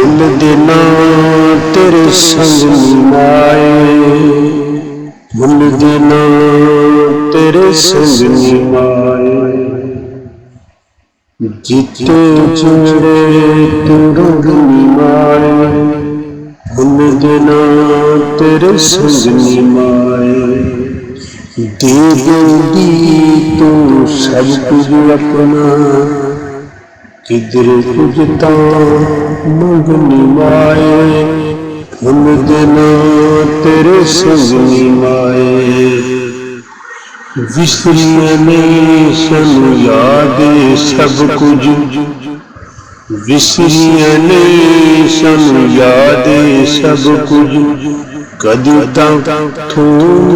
भूल देना तेरे संग निभाए, भूल देना तेरे संग निभाए। जीते जिंदे तू रंग निभाए, भूल देना तेरे संग निभाए। दे देंगी तू सब कुछ अपना, किधर कुछ मंग निभाए, भूल देना तेरे संग निभाए। विसरिए नहीं सन याद सब कुछ, विसरिए नहीं सन याद सब कुछ, कदी तक थू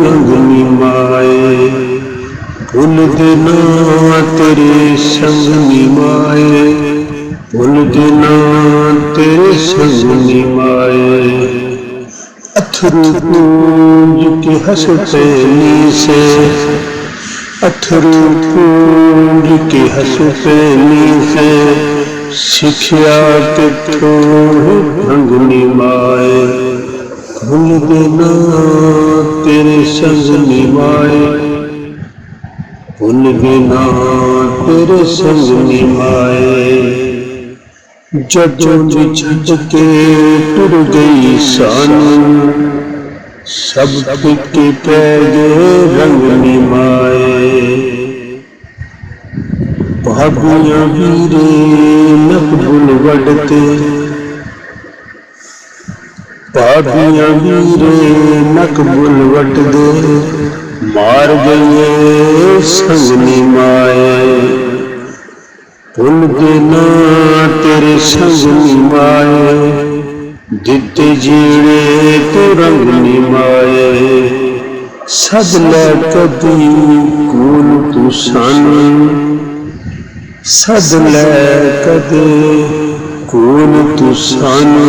अंग निभाए, भूल देना तेरे संग निभाए, भूल देना तेरे संग निभाए। अथरू पूंज के हंसते नी से, अथरू पूंज के हंसते नी से, शिक्षा के थोड़े भंग निभाए, भूल देना तेरे संग निभाए, भूल देना तेरे संग निभाए। जदों दी छड़ के टुर गई सानू, सब फिक्के पै गए रंग निभाए। भाबियां वीरे नकबुल वडते, भाबियां वीरे नकबुल वडदे, मार गए संग निभाए, भूल देना तेरे संग निभाए। दिते जीने तो रंग निभाए, सद लै कदी कोल तू सानू, सद लै कदे कोल तू सानू,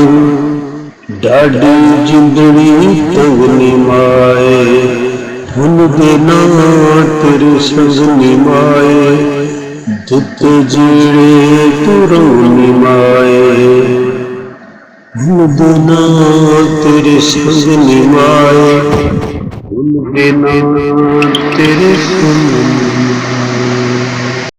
डाडी जिंदड़ी तंग निभाए, भूल देना तेरे संग निभाए। दिते जीने तू रंग निभाए, भूल देना तेरे संग निभाए, भूल देना तेरे संग निभाए।